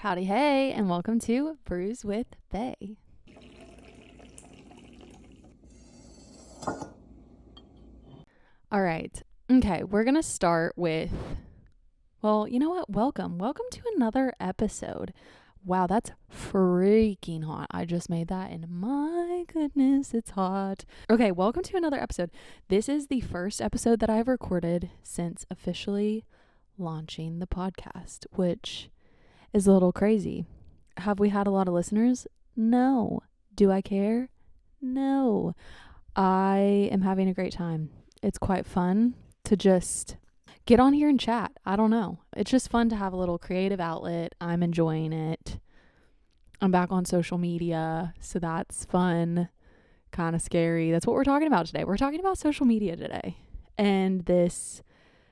Howdy, hey, and welcome to Brews with Faye. All right. Okay, we're going to start with, well, you know what? Welcome to another episode. Wow, that's freaking hot. I just made that and my goodness, it's hot. Okay, welcome to another episode. This is the first episode that I've recorded since officially launching the podcast, which is a little crazy. Have we had a lot of listeners? No. Do I care? No. I am having a great time. It's quite fun to just get on here and chat. I don't know. It's just fun to have a little creative outlet. I'm enjoying it. I'm back on social media, so that's fun. Kind of scary. That's what we're talking about today. We're talking about social media today. And this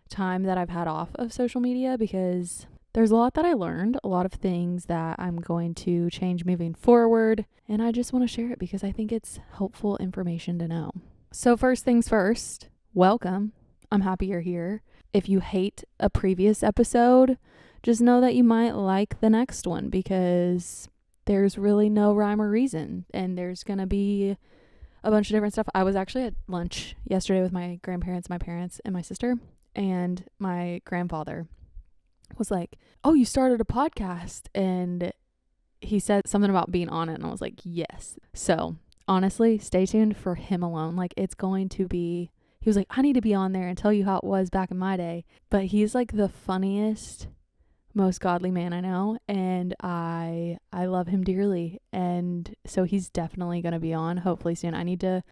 time that I've had off of social media, because there's a lot that I learned, a lot of things that I'm going to change moving forward, and I just want to share it because I think it's helpful information to know. So first things first, welcome. I'm happy you're here. If you hate a previous episode, just know that you might like the next one because there's really no rhyme or reason, and there's going to be a bunch of different stuff. I was actually at lunch yesterday with my grandparents, my parents, and my sister, and my grandfather was like, oh, you started a podcast, and he said something about being on it, and I was like, yes. So honestly, stay tuned for him alone. Like, it's going to be, he was like, I need to be on there and tell you how it was back in my day. But he's like the funniest, most godly man I know, and I love him dearly, and so he's definitely going to be on hopefully soon.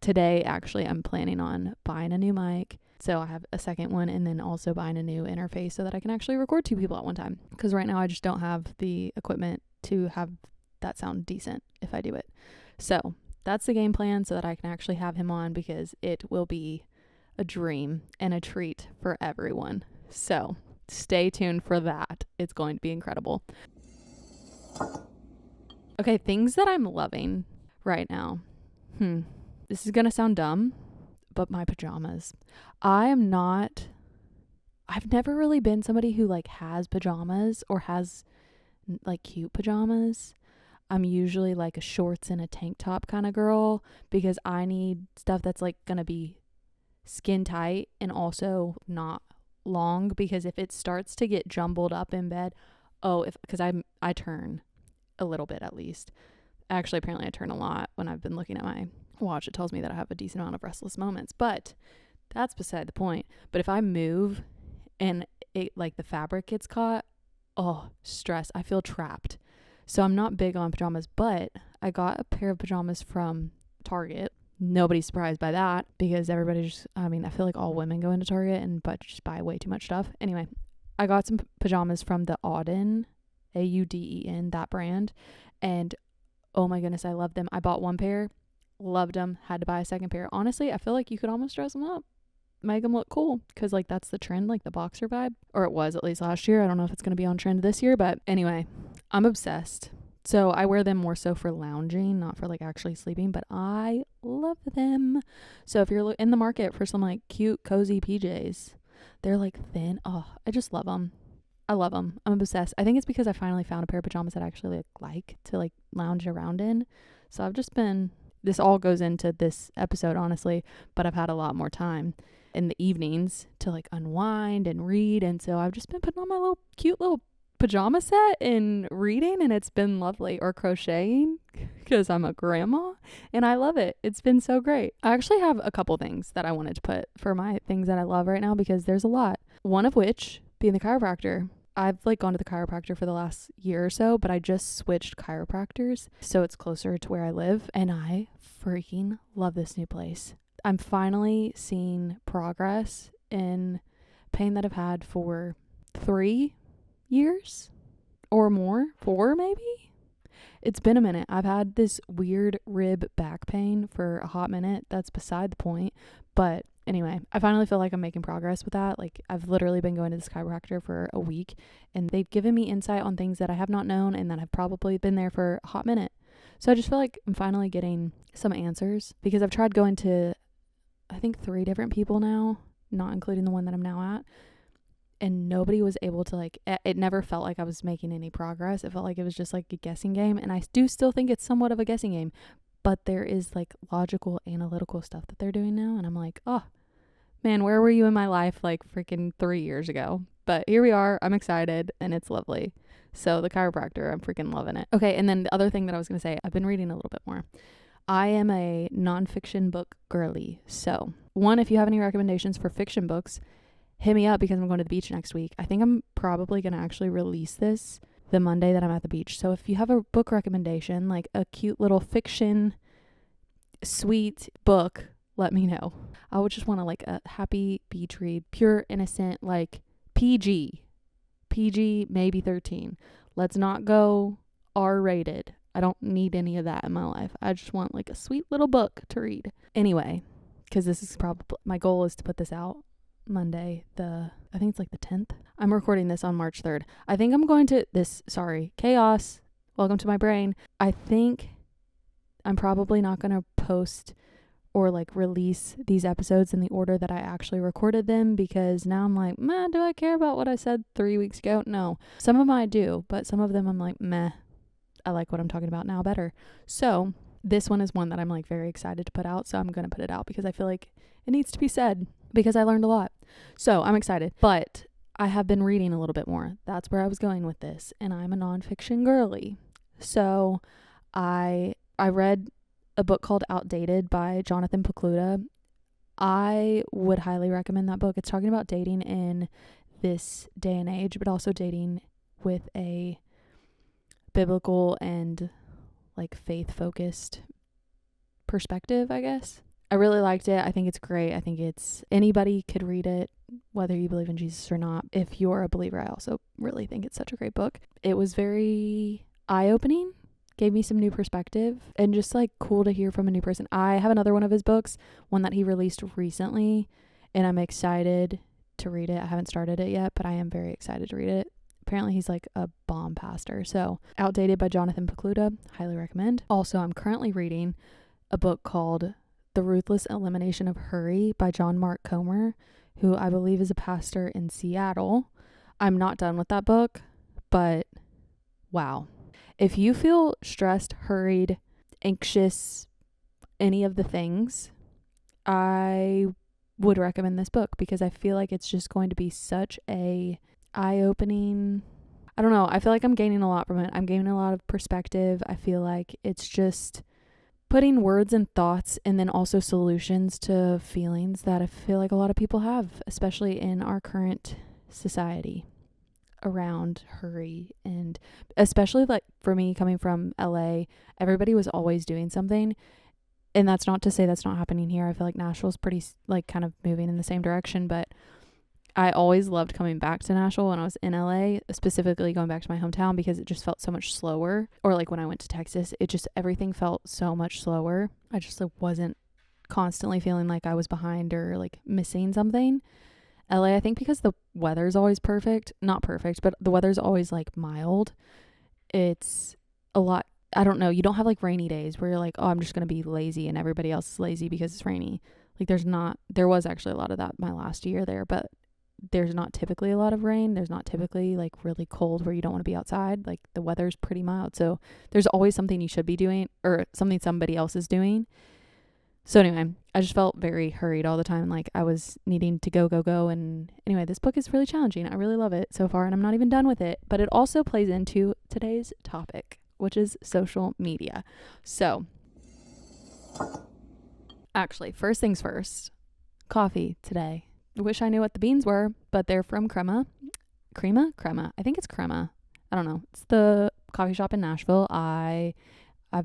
Today actually I'm planning on buying a new mic. So I have a second one, and then also buying a new interface so that I can actually record two people at one time. Because right now I just don't have the equipment to have that sound decent if I do it. So that's the game plan, so that I can actually have him on, because it will be a dream and a treat for everyone. So stay tuned for that. It's going to be incredible. Okay, things that I'm loving right now. This is going to sound dumb, but my pajamas. I've never really been somebody who like has pajamas or has like cute pajamas. I'm usually like a shorts and a tank top kind of girl, because I need stuff that's like gonna be skin tight and also not long, because if it starts to get jumbled up in bed, because I turn a little bit at least. Actually, apparently I turn a lot. When I've been looking at my watch, it tells me that I have a decent amount of restless moments, but that's beside the point. But if I move and it like the fabric gets caught, stress. I feel trapped. So I'm not big on pajamas, but I got a pair of pajamas from Target. Nobody's surprised by that, because everybody I feel like all women go into Target but just buy way too much stuff. Anyway, I got some pajamas from the Auden, Auden, that brand, and oh my goodness, I love them. I bought one pair, loved them, had to buy a second pair. Honestly, I feel like you could almost dress them up, make them look cool, because like that's the trend, like the boxer vibe, or it was at least last year. I don't know if it's going to be on trend this year, but anyway, I'm obsessed. So I wear them more so for lounging, not for like actually sleeping, but I love them. So if you're in the market for some like cute, cozy PJs, they're like thin. Oh, I just love them. I love them. I'm obsessed. I think it's because I finally found a pair of pajamas that I actually like to like lounge around in. So I've just been, this all goes into this episode, honestly, but I've had a lot more time in the evenings to like unwind and read. And so I've just been putting on my little cute little pajama set and reading, and it's been lovely, or crocheting, because I'm a grandma and I love it. It's been so great. I actually have a couple things that I wanted to put for my things that I love right now, because there's a lot. One of which being the chiropractor. I've like gone to the chiropractor for the last year or so, but I just switched chiropractors, so it's closer to where I live, and I freaking love this new place. I'm finally seeing progress in pain that I've had for 3 years or more, 4 maybe. It's been a minute. I've had this weird rib back pain for a hot minute. That's beside the point, but anyway, I finally feel like I'm making progress with that. Like, I've literally been going to this chiropractor for a week, and they've given me insight on things that I have not known and that have probably been there for a hot minute. So I just feel like I'm finally getting some answers, because I've tried going to, I think, 3 different people now, not including the one that I'm now at. and nobody was able to like, it never felt like I was making any progress. It felt like it was just like a guessing game, and I do still think it's somewhat of a guessing game, but there is like logical, analytical stuff that they're doing now, and I'm like, oh man, where were you in my life like freaking 3 years ago? But here we are. I'm excited, and it's lovely. So the chiropractor, I'm freaking loving it. Okay, and then the other thing that I was going to say, I've been reading a little bit more. I am a nonfiction book girly. So, one, if you have any recommendations for fiction books, hit me up because I'm going to the beach next week. I think I'm probably going to actually release this the Monday that I'm at the beach. So if you have a book recommendation, like a cute little fiction, sweet book, let me know. I would just want to like a happy beach read, pure, innocent, like PG, maybe 13. Let's not go R-rated. I don't need any of that in my life. I just want like a sweet little book to read. Anyway, because this is probably, my goal is to put this out Monday, I think it's like the 10th. I'm recording this on March 3rd. I think I'm going to chaos. Welcome to my brain. I think I'm probably not going to post or like release these episodes in the order that I actually recorded them, because now I'm like, meh, do I care about what I said 3 weeks ago? No. Some of them I do, but some of them I'm like, meh, I like what I'm talking about now better. So this one is one that I'm like very excited to put out. So I'm going to put it out because I feel like it needs to be said, because I learned a lot. So I'm excited, but I have been reading a little bit more. That's where I was going with this. And I'm a nonfiction girly. So I read a book called Outdated by Jonathan Pokluda. I would highly recommend that book. It's talking about dating in this day and age, but also dating with a biblical and like faith-focused perspective, I guess. I really liked it. I think it's great. I think anybody could read it, whether you believe in Jesus or not. If you're a believer, I also really think it's such a great book. It was very eye-opening, gave me some new perspective, and just like cool to hear from a new person. I have another one of his books, one that he released recently, and I'm excited to read it. I haven't started it yet, but I am very excited to read it. Apparently he's like a bomb pastor. So Outdated by Jonathan Pokluda, highly recommend. Also, I'm currently reading a book called The Ruthless Elimination of Hurry by John Mark Comer, who I believe is a pastor in Seattle. I'm not done with that book, but wow. If you feel stressed, hurried, anxious, any of the things, I would recommend this book, because I feel like it's just going to be such a eye-opening, I don't know, I feel like I'm gaining a lot from it. I'm gaining a lot of perspective. I feel like it's just putting words and thoughts and then also solutions to feelings that I feel like a lot of people have, especially in our current society around hurry. And especially like for me, coming from LA, everybody was always doing something. And that's not to say that's not happening here. I feel like Nashville's pretty like kind of moving in the same direction, but I always loved coming back to Nashville when I was in LA, specifically going back to my hometown, because it just felt so much slower. Or like when I went to Texas, everything felt so much slower. I just like wasn't constantly feeling like I was behind or like missing something. LA, I think because the weather's always not perfect, but the weather's always like mild. It's a lot, I don't know, you don't have like rainy days where you're like, oh, I'm just going to be lazy and everybody else is lazy because it's rainy. Like there was actually a lot of that my last year there, but there's not typically a lot of rain. There's not typically like really cold where you don't want to be outside. Like the weather's pretty mild. So there's always something you should be doing or something somebody else is doing. So anyway, I just felt very hurried all the time. Like I was needing to go. And anyway, this book is really challenging. I really love it so far, and I'm not even done with it. But it also plays into today's topic, which is social media. So actually, first things first, coffee today. I wish I knew what the beans were, but they're from Crema. I think it's Crema. I don't know. It's the coffee shop in Nashville. I've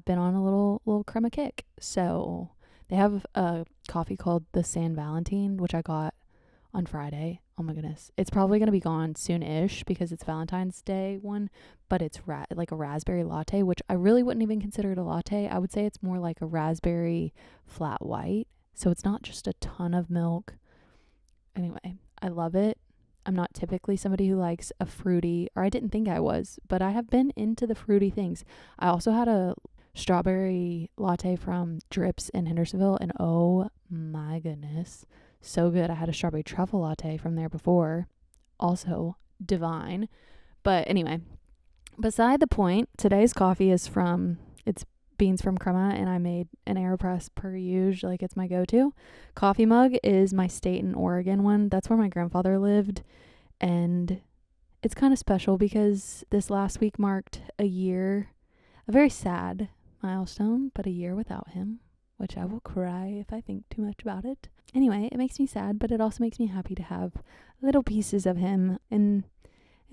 been on a little Crema kick. So they have a coffee called the San Valentin, which I got on Friday. Oh my goodness. It's probably going to be gone soon-ish because it's Valentine's Day one, but it's like a raspberry latte, which I really wouldn't even consider it a latte. I would say it's more like a raspberry flat white. So it's not just a ton of milk. Anyway, I love it. I'm not typically somebody who likes a fruity, or I didn't think I was, but I have been into the fruity things. I also had a strawberry latte from Drips in Hendersonville, and oh my goodness, so good. I had a strawberry truffle latte from there before. also divine. But anyway, beside the point, today's coffee is it's beans from Crema, and I made an AeroPress per usual, like it's my go-to. Coffee mug is my state in Oregon one. That's where my grandfather lived, and it's kind of special because this last week marked a very sad milestone, but a year without him, which I will cry if I think too much about it. Anyway, it makes me sad, but it also makes me happy to have little pieces of him in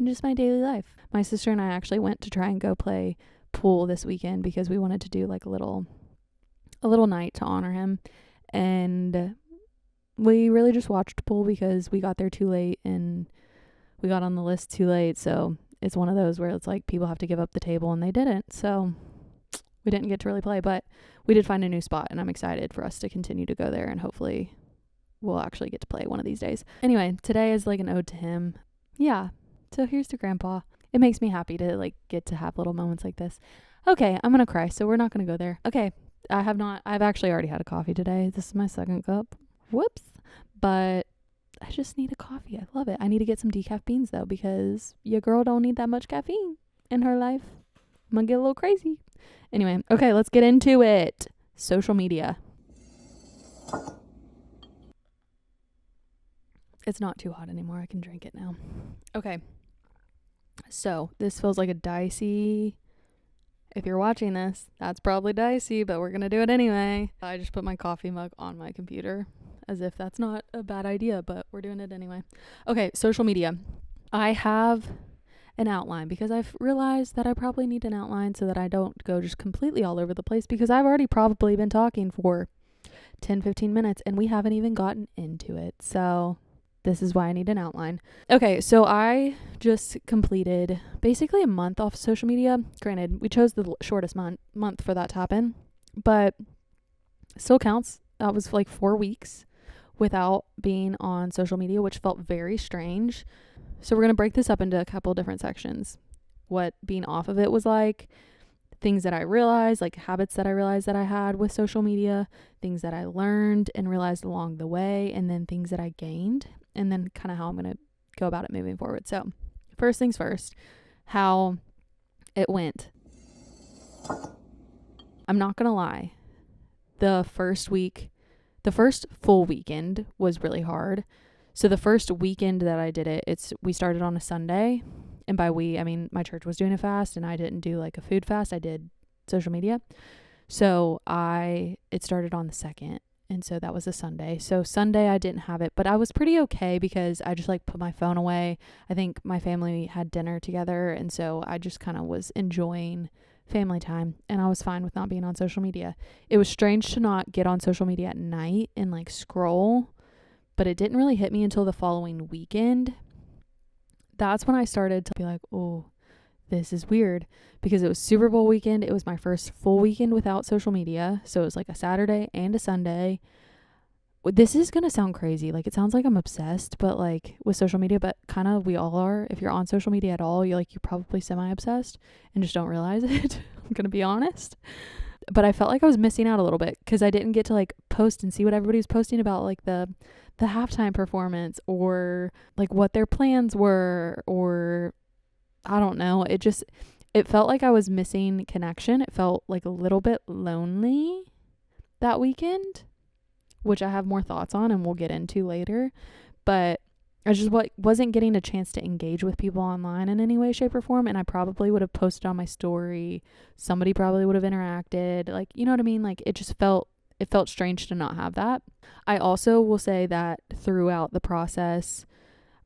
just my daily life. My sister and I actually went to try and go play pool this weekend because we wanted to do like a little night to honor him, and we really just watched pool because we got there too late and we got on the list too late. So it's one of those where it's like people have to give up the table, and they didn't, so we didn't get to really play. But we did find a new spot, and I'm excited for us to continue to go there, and hopefully we'll actually get to play one of these days. Anyway, today is like an ode to him. Yeah, so here's to Grandpa. It makes me happy to like get to have little moments like this. Okay, I'm gonna cry, so we're not gonna go there. Okay, I've actually already had a coffee today. This is my second cup. Whoops. But I just need a coffee. I love it. I need to get some decaf beans though, because your girl don't need that much caffeine in her life. I'm gonna get a little crazy. Anyway, okay, let's get into it. Social media. It's not too hot anymore. I can drink it now. Okay. So this feels like a dicey, if you're watching this, that's probably dicey, but we're going to do it anyway. I just put my coffee mug on my computer as if that's not a bad idea, but we're doing it anyway. Okay, social media. I have an outline because I've realized that I probably need an outline so that I don't go just completely all over the place, because I've already probably been talking for 10-15 minutes and we haven't even gotten into it. So this is why I need an outline. Okay, so I just completed basically a month off social media. Granted, we chose the shortest month for that to happen, but still counts. That was like 4 weeks without being on social media, which felt very strange. So we're going to break this up into a couple different sections. What being off of it was like, things that I realized, like habits that I realized that I had with social media, things that I learned and realized along the way, and then things that I gained, and then kind of how I'm going to go about it moving forward. So first things first, how it went. I'm not going to lie. The first full weekend was really hard. So the first weekend that I did it, we started on a Sunday. And by we, I mean my church was doing a fast, and I didn't do like a food fast. I did social media. So it started on the 2nd. And so that was a Sunday. So Sunday I didn't have it, but I was pretty okay because I just like put my phone away. I think my family had dinner together, and so I just kind of was enjoying family time, and I was fine with not being on social media. It was strange to not get on social media at night and like scroll, but it didn't really hit me until the following weekend. That's when I started to be like, oh, this is weird, because it was Super Bowl weekend. It was my first full weekend without social media. So it was like a Saturday and a Sunday. This is going to sound crazy. Like, it sounds like I'm obsessed, but like with social media, but kind of we all are. If you're on social media at all, you're probably semi-obsessed and just don't realize it. I'm going to be honest. But I felt like I was missing out a little bit because I didn't get to like post and see what everybody was posting about, like the halftime performance, or like what their plans were, or I don't know. It felt like I was missing connection. It felt like a little bit lonely that weekend, which I have more thoughts on and we'll get into later. But I just wasn't getting a chance to engage with people online in any way, shape, or form. And I probably would have posted on my story. Somebody probably would have interacted. Like, you know what I mean? Like, it felt strange to not have that. I also will say that throughout the process,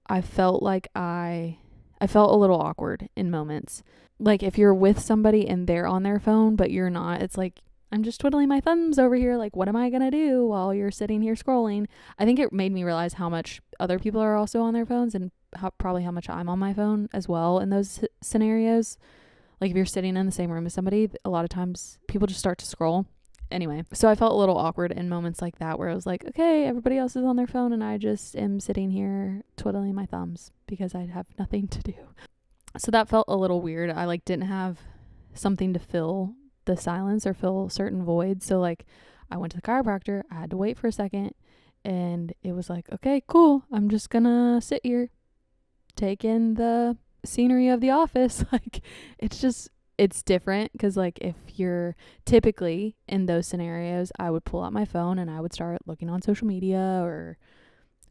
I felt like I felt a little awkward in moments. Like, if you're with somebody and they're on their phone, but you're not, it's like, I'm just twiddling my thumbs over here. Like, what am I going to do while you're sitting here scrolling? I think it made me realize how much other people are also on their phones, and probably how much I'm on my phone as well in those scenarios. Like, if you're sitting in the same room as somebody, a lot of times people just start to scroll. Anyway, so I felt a little awkward in moments like that where I was like, okay, everybody else is on their phone and I just am sitting here twiddling my thumbs because I have nothing to do. So that felt a little weird. I like didn't have something to fill the silence or fill certain voids. So like I went to the chiropractor, I had to wait for a second, and it was like, okay, cool, I'm just gonna sit here take in the scenery of the office. Like, it's different because, like, if you're typically in those scenarios, I would pull out my phone and I would start looking on social media or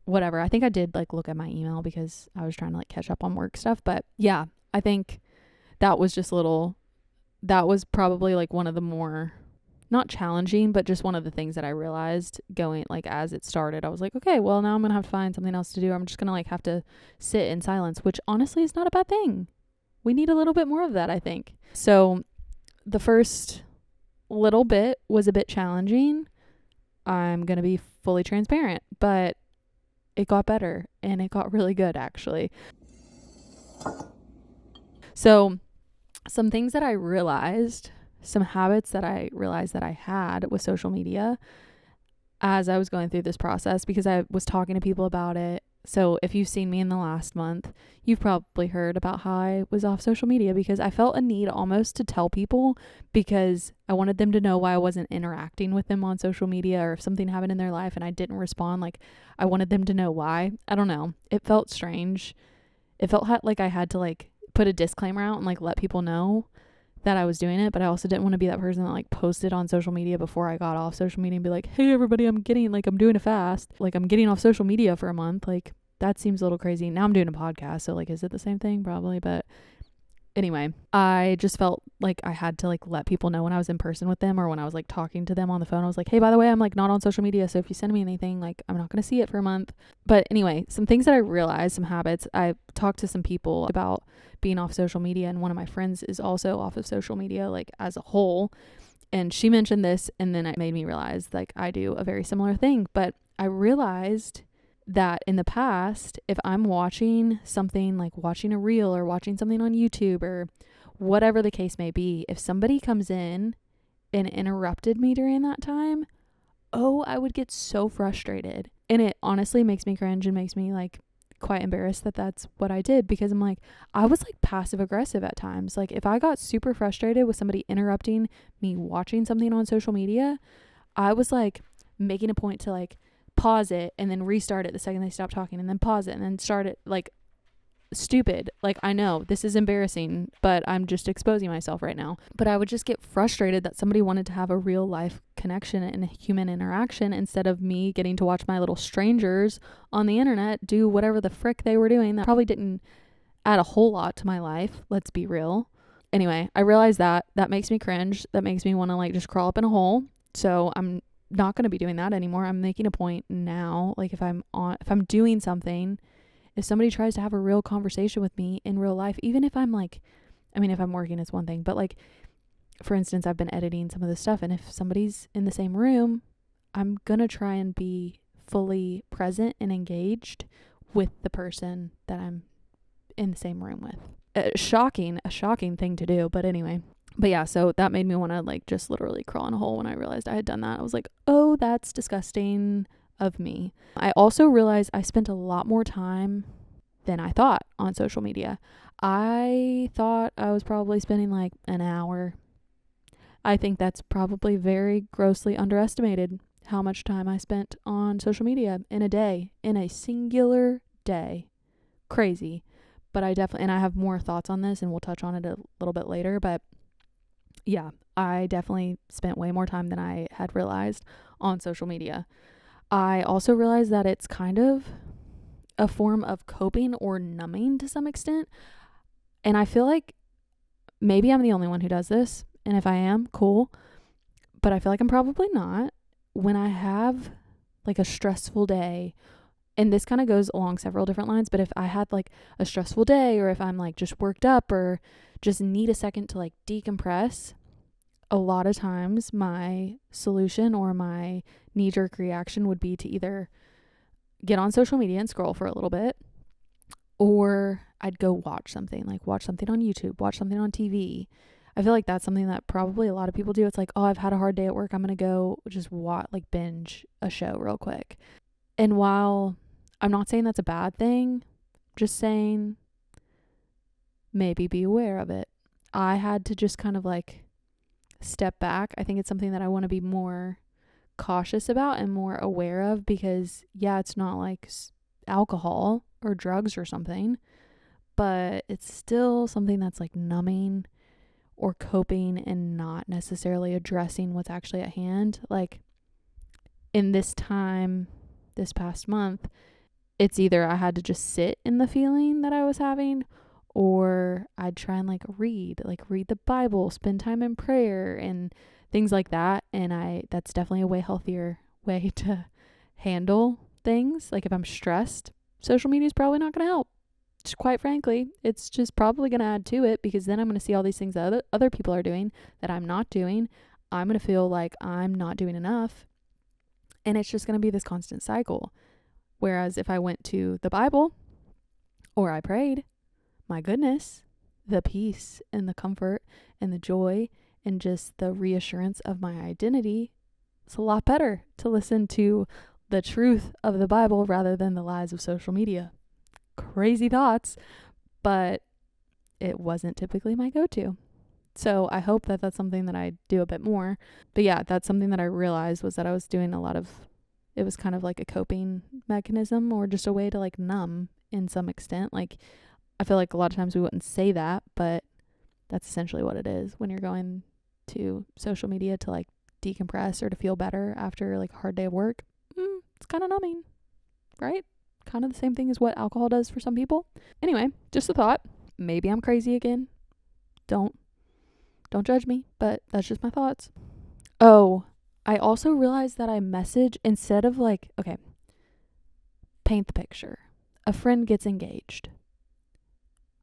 whatever. I think I did like look at my email because I was trying to like catch up on work stuff. But yeah, I think that was that was probably like one of the more, not challenging, but just one of the things that I realized going like as it started. I was like, okay, well, now I'm going to have to find something else to do. I'm just going to like have to sit in silence, which honestly is not a bad thing. We need a little bit more of that, I think. So the first little bit was a bit challenging. I'm going to be fully transparent, but it got better and it got really good, actually. So some things that I realized, some habits that I realized that I had with social media as I was going through this process, because I was talking to people about it. So if you've seen me in the last month, you've probably heard about how I was off social media because I felt a need almost to tell people, because I wanted them to know why I wasn't interacting with them on social media, or if something happened in their life and I didn't respond, like I wanted them to know why. I don't know. It felt strange. It felt like I had to like put a disclaimer out and like let people know that I was doing it, but I also didn't want to be that person that like posted on social media before I got off social media and be like, hey everybody, I'm doing a fast. Like, I'm getting off social media for a month. Like, that seems a little crazy. Now I'm doing a podcast, so like, is it the same thing? Probably. But anyway, I just felt like I had to like let people know when I was in person with them, or when I was like talking to them on the phone. I was like, hey, by the way, I'm like not on social media, so if you send me anything, like I'm not going to see it for a month. But anyway, some things that I realized, some habits. I talked to some people about being off social media, and one of my friends is also off of social media, like as a whole, and she mentioned this, and then it made me realize like I do a very similar thing. But I realized that in the past, if I'm watching something, like watching a reel or watching something on YouTube or whatever the case may be, if somebody comes in and interrupted me during that time, I would get so frustrated. And it honestly makes me cringe and makes me like quite embarrassed that that's what I did, because I'm like, I was like passive aggressive at times. Like, if I got super frustrated with somebody interrupting me watching something on social media, I was like making a point to like pause it and then restart it the second they stop talking, and then pause it and then start it. Like, stupid. Like, I know this is embarrassing, but I'm just exposing myself right now. But I would just get frustrated that somebody wanted to have a real life connection and a human interaction, instead of me getting to watch my little strangers on the internet do whatever the frick they were doing that probably didn't add a whole lot to my life. Let's be real. Anyway, I realized that makes me cringe. That makes me want to like just crawl up in a hole. So I'm not going to be doing that anymore. I'm making a point now. Like, if I'm doing something, if somebody tries to have a real conversation with me in real life, even if I'm like, I mean, if I'm working, it's one thing, but like, for instance, I've been editing some of this stuff, and if somebody's in the same room, I'm going to try and be fully present and engaged with the person that I'm in the same room with. A shocking thing to do, but anyway. But yeah, so that made me want to like just literally crawl in a hole when I realized I had done that. I was like, oh, that's disgusting of me. I also realized I spent a lot more time than I thought on social media. I thought I was probably spending like an hour. I think that's probably very grossly underestimated how much time I spent on social media in a day, in a singular day. Crazy. But I have more thoughts on this, and we'll touch on it a little bit later, but yeah, I definitely spent way more time than I had realized on social media. I also realized that it's kind of a form of coping or numbing to some extent. And I feel like maybe I'm the only one who does this. And if I am, cool. But I feel like I'm probably not. When I have like a stressful day, and this kind of goes along several different lines, but if I had like a stressful day, or if I'm like just worked up, or just need a second to like decompress, a lot of times my solution or my knee-jerk reaction would be to either get on social media and scroll for a little bit, or I'd go watch something on YouTube, watch something on TV. I feel like that's something that probably a lot of people do. It's like, oh, I've had a hard day at work, I'm going to go just binge a show real quick. And while I'm not saying that's a bad thing, just saying maybe be aware of it. I had to just kind of like step back. I think it's something that I want to be more cautious about and more aware of, because yeah, it's not like alcohol or drugs or something, but it's still something that's like numbing or coping and not necessarily addressing what's actually at hand. Like in this past month, it's either I had to just sit in the feeling that I was having, or I'd try and read the Bible, spend time in prayer and things like that. And that's definitely a way healthier way to handle things. Like if I'm stressed, social media is probably not going to help. Just quite frankly, it's just probably going to add to it, because then I'm going to see all these things that other people are doing that I'm not doing. I'm going to feel like I'm not doing enough. And it's just going to be this constant cycle. Whereas if I went to the Bible or I prayed, my goodness, the peace and the comfort and the joy and just the reassurance of my identity, it's a lot better to listen to the truth of the Bible rather than the lies of social media. Crazy thoughts, but it wasn't typically my go-to. So I hope that that's something that I do a bit more. But yeah, that's something that I realized, was that I was doing it was kind of like a coping mechanism, or just a way to numb in some extent. Like I feel like a lot of times we wouldn't say that, but that's essentially what it is when you're going to social media to decompress or to feel better after a hard day of work. It's kind of numbing, right? Kind of the same thing as what alcohol does for some people. Anyway, just a thought. Maybe I'm crazy again. Don't judge me, but that's just my thoughts. Oh, I also realized that I message instead of okay, paint the picture. A friend gets engaged.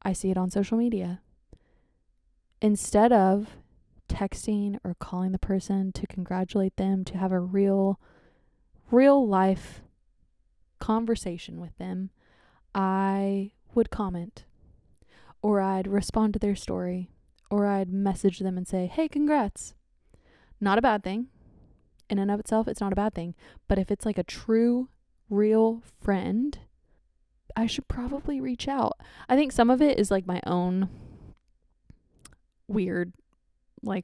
I see it on social media. Instead of texting or calling the person to congratulate them, to have a real life conversation with them, I would comment, or I'd respond to their story, or I'd message them and say, hey, congrats. Not a bad thing. In and of itself, it's not a bad thing. But if it's a true, real friend, I should probably reach out. I think some of it is my own weird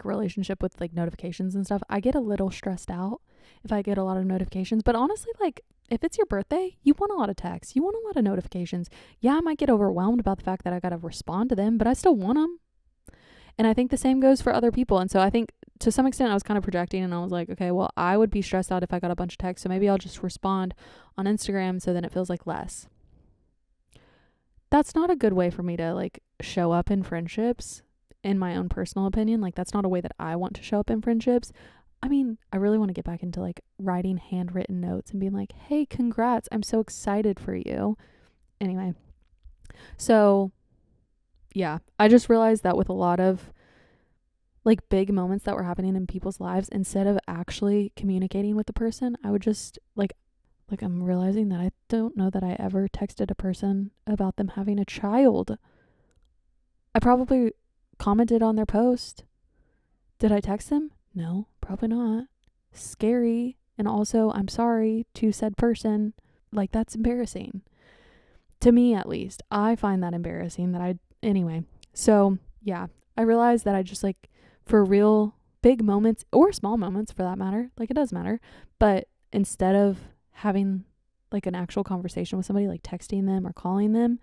relationship with notifications and stuff. I get a little stressed out if I get a lot of notifications. But honestly, if it's your birthday, you want a lot of texts. You want a lot of notifications. Yeah, I might get overwhelmed about the fact that I got to respond to them, but I still want them. And I think the same goes for other people. And so I think to some extent I was kind of projecting, and I was like, okay, well, I would be stressed out if I got a bunch of texts. So maybe I'll just respond on Instagram, so then it feels less. That's not a good way for me to show up in friendships, in my own personal opinion. That's not a way that I want to show up in friendships. I mean, I really want to get back into writing handwritten notes and being like, hey, congrats, I'm so excited for you. Anyway, so yeah, I just realized that with a lot of big moments that were happening in people's lives, instead of actually communicating with the person, I would just I'm realizing that I don't know that I ever texted a person about them having a child. I probably commented on their post. Did I text them? No, probably not. Scary. And also, I'm sorry to said person. That's embarrassing. To me, at least. I find that embarrassing anyway. So, yeah. I realized that I just for real big moments, or small moments for that matter, it does matter. But instead of having an actual conversation with somebody, texting them or calling them,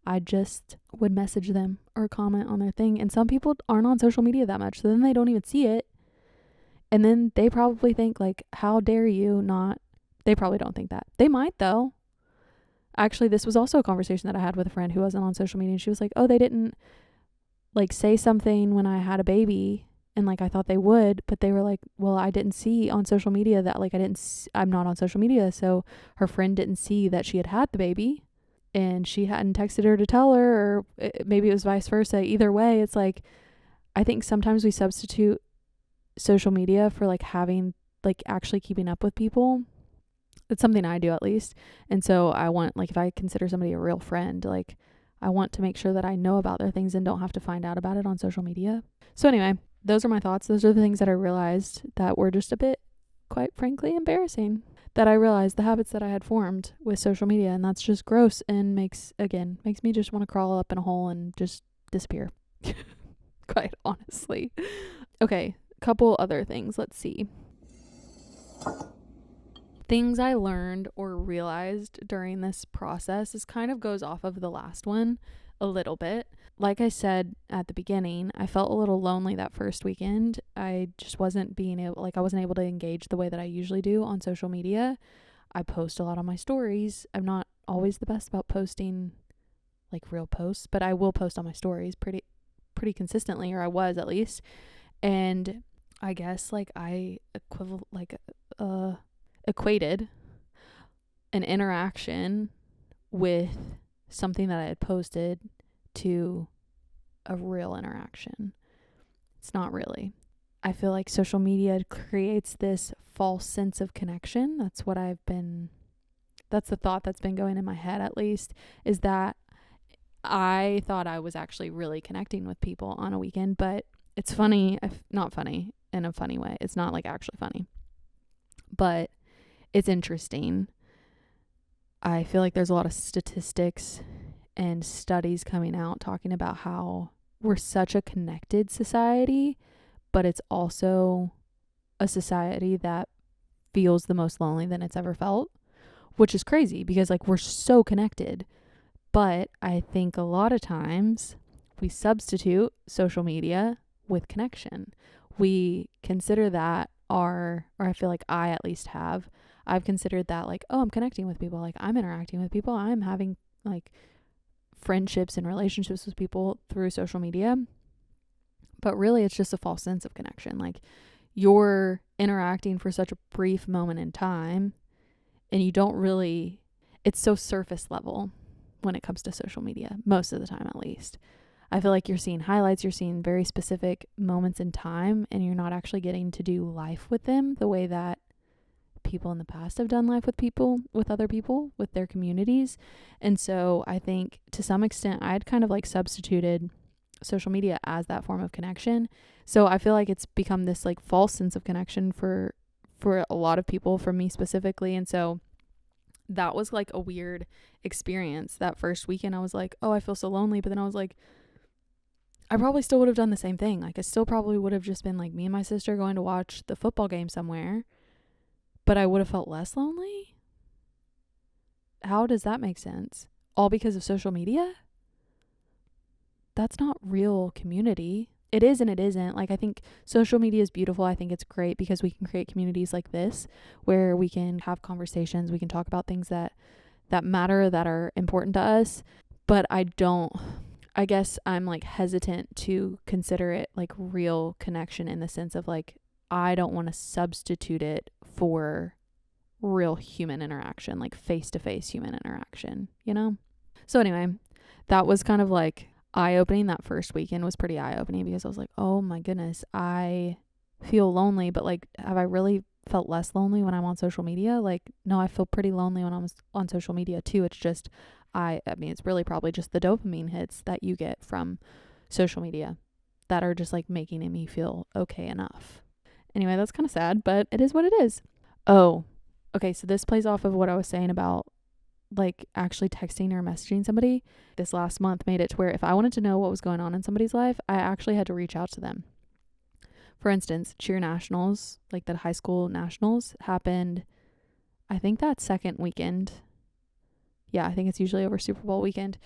I just would message them or comment on their thing. And some people aren't on social media that much, so then they don't even see it. And then they probably think how dare you not. They probably don't think that. They might though. Actually, this was also a conversation that I had with a friend who wasn't on social media, and she was like, oh, they didn't say something when I had a baby, and I thought they would, but they were like, well, I didn't see on social media that I'm not on social media. So her friend didn't see that she had the baby, and she hadn't texted her to tell her, or maybe it was vice versa. Either way, it's I think sometimes we substitute social media for having actually keeping up with people. It's something I do, at least. And so I want if I consider somebody a real friend, I want to make sure that I know about their things and don't have to find out about it on social media. So anyway, those are my thoughts. Those are the things that I realized that were just a bit, quite frankly, embarrassing. That I realized the habits that I had formed with social media, and that's just gross and makes me just want to crawl up in a hole and just disappear. Quite honestly. Okay, couple other things. Let's see. Things I learned or realized during this process. This kind of goes off of the last one, a little bit. Like I said at the beginning, I felt a little lonely that first weekend. I just wasn't I wasn't able to engage the way that I usually do on social media. I post a lot on my stories. I'm not always the best about posting like real posts, but I will post on my stories pretty consistently, or I was at least. And I guess like I equated an interaction with something that I had posted to a real interaction. It's not really. I feel like social media creates this false sense of connection. That's the thought that's been going in my head, at least, is that I thought I was actually really connecting with people on a weekend, but it's funny, not funny in a funny way. It's not like actually funny, but it's interesting. I feel like there's a lot of statistics and studies coming out talking about how we're such a connected society, but it's also a society that feels the most lonely than it's ever felt, which is crazy because like we're so connected. But I think a lot of times we substitute social media with connection. We consider that or I feel like I at least I've considered that like, oh, I'm connecting with people. Like I'm interacting with people. I'm having like friendships and relationships with people through social media. But really it's just a false sense of connection. Like you're interacting for such a brief moment in time and you don't really, it's so surface level when it comes to social media, most of the time at least. I feel like you're seeing highlights, you're seeing very specific moments in time, and you're not actually getting to do life with them the way that people in the past have done life with people, with other people, with their communities. And so I think to some extent I'd kind of like substituted social media as that form of connection. So I feel like it's become this like false sense of connection for a lot of people, for me specifically. And so that was like a weird experience. That first weekend I was like, oh, I feel so lonely. But then I was like, I probably still would have done the same thing. Like I still probably would have just been like me and my sister going to watch the football game somewhere, but I would have felt less lonely. How does that make sense? All because of social media? That's not real community. It is and it isn't. Like I think social media is beautiful. I think it's great because we can create communities like this where we can have conversations, we can talk about things that matter, that are important to us. But I guess I'm like hesitant to consider it like real connection in the sense of like I don't want to substitute it for real human interaction, like face-to-face human interaction, you know? So anyway, that was kind of like eye-opening. That first weekend was pretty eye-opening because I was like, oh my goodness, I feel lonely, but like have I really felt less lonely when I'm on social media? Like no, I feel pretty lonely when I'm on social media too. It's just I mean it's really probably just the dopamine hits that you get from social media that are just like making me feel okay enough. Anyway, that's kind of sad, but it is what it is. Oh, okay, so this plays off of what I was saying about like actually texting or messaging somebody. This last month made it to where if I wanted to know what was going on in somebody's life, I actually had to reach out to them. For instance, cheer nationals, like the high school nationals, happened, I think that second weekend. Yeah, I think it's usually over Super Bowl weekend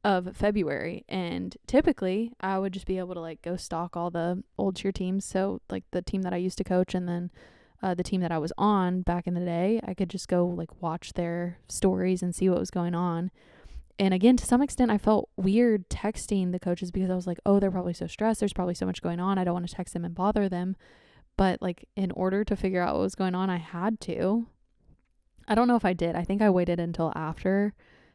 of February. And typically I would just be able to like go stalk all the old cheer teams. So like the team that I used to coach and then the team that I was on back in the day, I could just go like watch their stories and see what was going on. And again, to some extent, I felt weird texting the coaches because I was like, oh, they're probably so stressed. There's probably so much going on. I don't want to text them and bother them. But like in order to figure out what was going on, I had to. I don't know if I did. I think I waited until after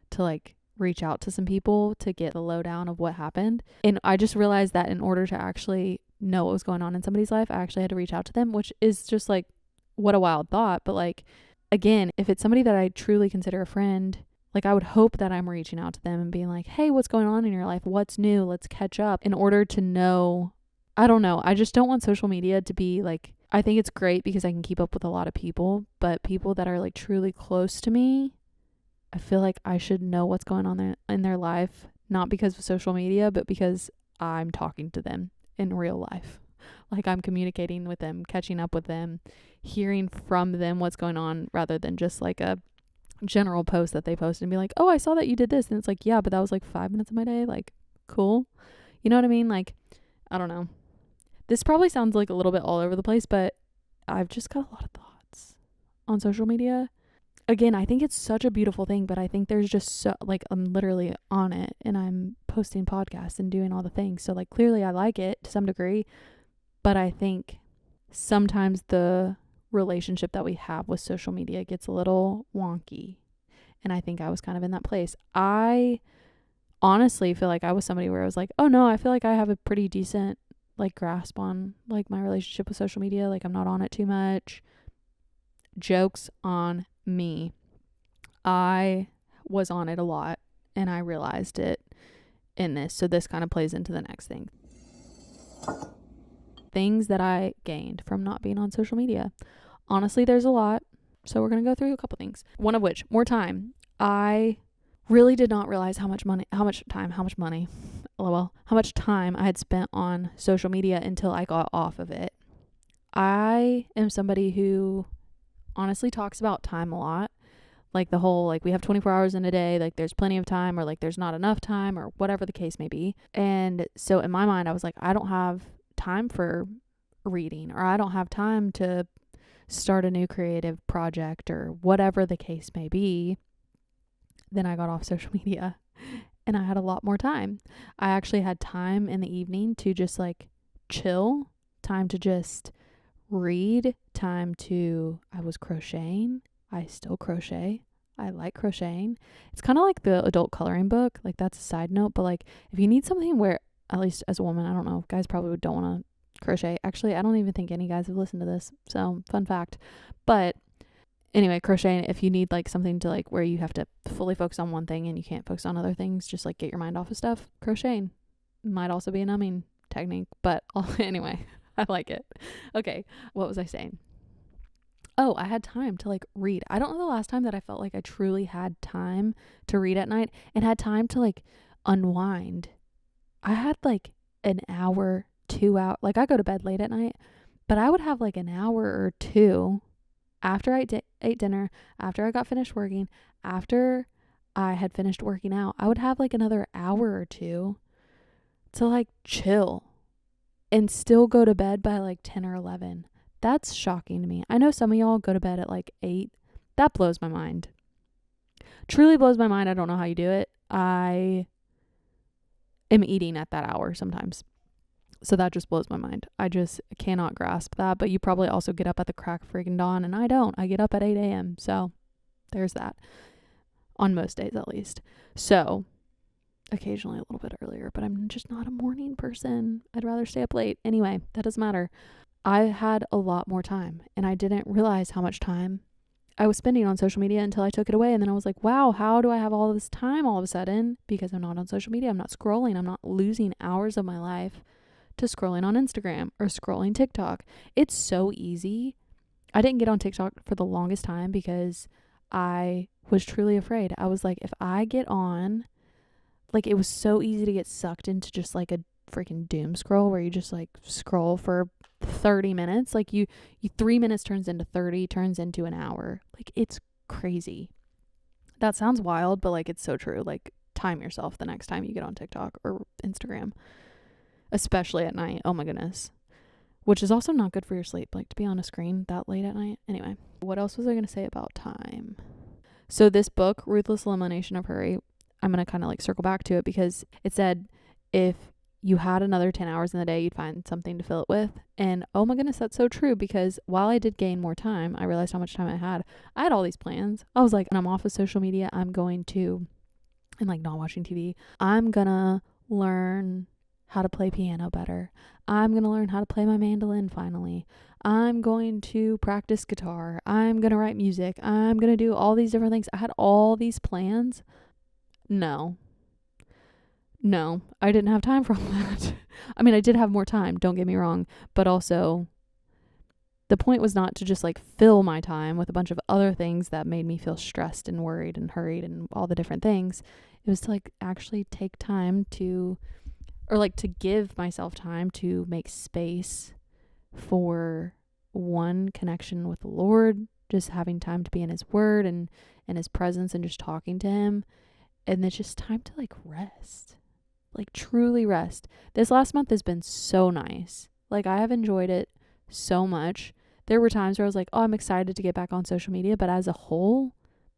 to like reach out to some people to get the lowdown of what happened. And I just realized that in order to actually know what was going on in somebody's life, I actually had to reach out to them, which is just like, what a wild thought. But like, again, if it's somebody that I truly consider a friend, like I would hope that I'm reaching out to them and being like, hey, what's going on in your life? What's new? Let's catch up, in order to know. I don't know. I just don't want social media to be like, I think it's great because I can keep up with a lot of people, but people that are like truly close to me, I feel like I should know what's going on in their life, not because of social media, but because I'm talking to them in real life. Like I'm communicating with them, catching up with them, hearing from them what's going on, rather than just like a general post that they posted and be like, oh, I saw that you did this. And it's like, yeah, but that was like 5 minutes of my day. Like, cool. You know what I mean? Like, I don't know. This probably sounds like a little bit all over the place, but I've just got a lot of thoughts on social media. Again, I think it's such a beautiful thing, but I think there's just so, like, I'm literally on it and I'm posting podcasts and doing all the things. So, like, clearly I like it to some degree, but I think sometimes the relationship that we have with social media gets a little wonky. And I think I was kind of in that place. I honestly feel like I was somebody where I was like, oh no, I feel like I have a pretty decent like grasp on like my relationship with social media. Like, I'm not on it too much. Joke's on me. I was on it a lot and I realized it in this. So this kind of plays into the next thing. Things that I gained from not being on social media. Honestly, there's a lot. So we're going to go through a couple things. One of which, more time. I really did not realize how much time I had spent on social media until I got off of it. I am somebody who honestly talks about time a lot. Like the whole, like, we have 24 hours in a day, like there's plenty of time, or like there's not enough time, or whatever the case may be. And so in my mind, I was like, I don't have time for reading, or I don't have time to start a new creative project, or whatever the case may be. Then I got off social media and I had a lot more time. I actually had time in the evening to just like chill, time to just read, I was crocheting. I still crochet. I like crocheting. It's kind of like the adult coloring book. Like, that's a side note, but like, if you need something where, at least as a woman, I don't know, guys probably don't want to crochet. Actually, I don't even think any guys have listened to this. So, fun fact. But anyway, crocheting, if you need like something to like where you have to fully focus on one thing and you can't focus on other things, just like get your mind off of stuff, crocheting might also be a numbing technique. But anyway, I like it. Okay, what was I saying? Oh, I had time to like read. I don't know the last time that I felt like I truly had time to read at night and had time to like unwind. I had like an hour, 2 hours. Like, I go to bed late at night, but I would have like an hour or two after I ate dinner, after I got finished working, after I had finished working out. I would have like another hour or two to like chill and still go to bed by like 10 or 11. That's shocking to me. I know some of y'all go to bed at like 8. That blows my mind. Truly blows my mind. I don't know how you do it. I am eating at that hour sometimes. So that just blows my mind. I just cannot grasp that. But you probably also get up at the crack of freaking dawn, and I don't. I get up at 8 a.m. So there's that. On most days, at least. So occasionally a little bit earlier, but I'm just not a morning person. I'd rather stay up late. Anyway, that doesn't matter. I had a lot more time, and I didn't realize how much time I was spending on social media until I took it away. And then I was like, wow, how do I have all this time all of a sudden? Because I'm not on social media. I'm not scrolling. I'm not losing hours of my life to scrolling on Instagram or scrolling TikTok. It's so easy. I didn't get on TikTok for the longest time because I was truly afraid. I was like, if I get on, like, it was so easy to get sucked into just like a freaking doom scroll where you just like scroll for 30 minutes. Like, you 3 minutes turns into 30, turns into an hour. Like, it's crazy. That sounds wild, but like, it's so true. Like, time yourself the next time you get on TikTok or Instagram, especially at night. Oh my goodness. Which is also not good for your sleep, like to be on a screen that late at night. Anyway, what else was I going to say about time? So this book, Ruthless, Elimination of Hurry, I'm going to kind of like circle back to it because it said if you had another 10 hours in the day, you'd find something to fill it with. And oh my goodness, that's so true, because while I did gain more time, I realized how much time I had. I had all these plans. I was like, when I'm off of social media, I'm going to, and like not watching TV, I'm going to learn how to play piano better. I'm going to learn how to play my mandolin finally. I'm going to practice guitar. I'm going to write music. I'm going to do all these different things. I had all these plans. No, I didn't have time for all that. I mean, I did have more time, don't get me wrong, but also the point was not to just like fill my time with a bunch of other things that made me feel stressed and worried and hurried and all the different things. It was to like actually take time to, or like to give myself time to make space for one, connection with the Lord, just having time to be in his word and his presence and just talking to him. And it's just time to like rest, like truly rest. This last month has been so nice. Like I have enjoyed it so much. There were times where I was like, oh, I'm excited to get back on social media. But as a whole,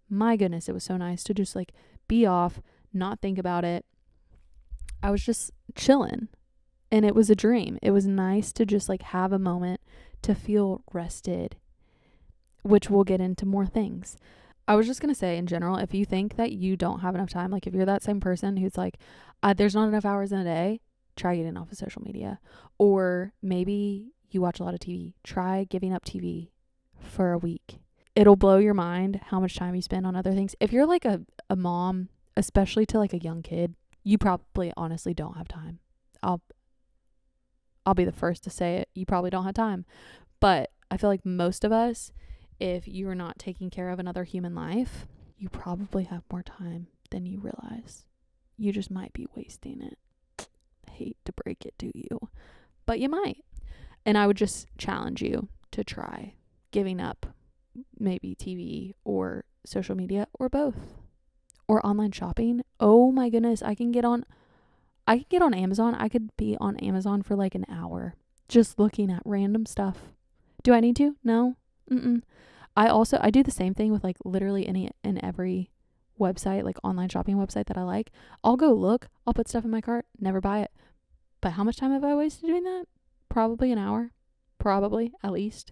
my goodness, it was so nice to just like be off, not think about it. I was just chilling and it was a dream. It was nice to just like have a moment to feel rested, which we'll get into more things. I was just going to say in general, if you think that you don't have enough time, like if you're that same person who's like, there's not enough hours in a day, try getting off of social media. Or maybe you watch a lot of TV. Try giving up TV for a week. It'll blow your mind how much time you spend on other things. If you're like a mom, especially to like a young kid, you probably honestly don't have time. I'll be the first to say it. You probably don't have time. But I feel like most of us, if you're not taking care of another human life, you probably have more time than you realize. You just might be wasting it. I hate to break it to you, but you might. And I would just challenge you to try giving up maybe TV or social media or both. Or online shopping. Oh my goodness, I can get on Amazon. I could be on Amazon for like an hour just looking at random stuff. Do I need to? No. I do the same thing with like literally any and every website, like online shopping website that I like. I'll go look, I'll put stuff in my cart, never buy it. But how much time have I wasted doing that? Probably an hour. Probably, at least.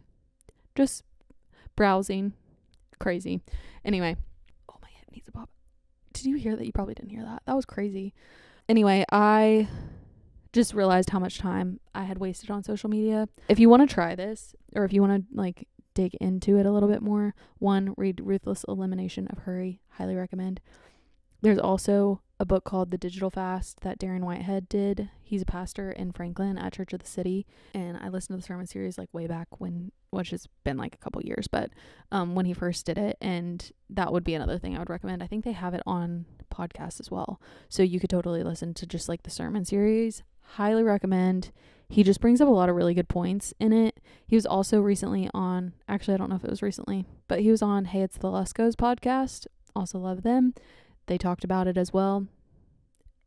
Just browsing. Crazy. Anyway. Oh, my head needs a pop. Did you hear that? You probably didn't hear that. That was crazy. Anyway, I just realized how much time I had wasted on social media. If you want to try this, or if you want to like dig into it a little bit more, one, read Ruthless, Elimination of Hurry. Highly recommend. There's also a book called The Digital Fast that Darren Whitehead did. He's a pastor in Franklin at Church of the City. And I listened to the sermon series like way back when, which has been like a couple years, but when he first did it. And that would be another thing I would recommend. I think they have it on podcast as well. So you could totally listen to just like the sermon series. Highly recommend. He just brings up a lot of really good points in it. He was also recently on, actually, I don't know if it was recently, but he was on Hey, It's the Luskos podcast. Also love them. They talked about it as well.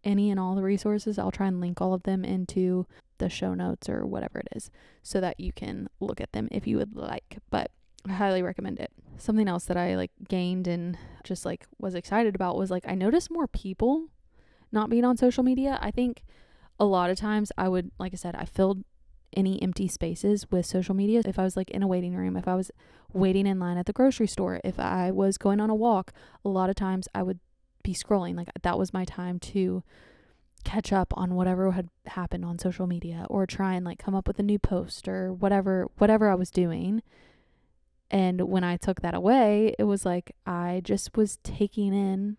Any and all the resources, I'll try and link all of them into the show notes or whatever it is so that you can look at them if you would like. But I highly recommend it. Something else that I like gained and just like was excited about was like I noticed more people not being on social media. I think a lot of times I would, like I said, I filled any empty spaces with social media. If I was like in a waiting room, if I was waiting in line at the grocery store, if I was going on a walk, a lot of times I would be scrolling. Like that was my time to catch up on whatever had happened on social media or try and like come up with a new post or whatever I was doing. And when I took that away, it was like I just was taking in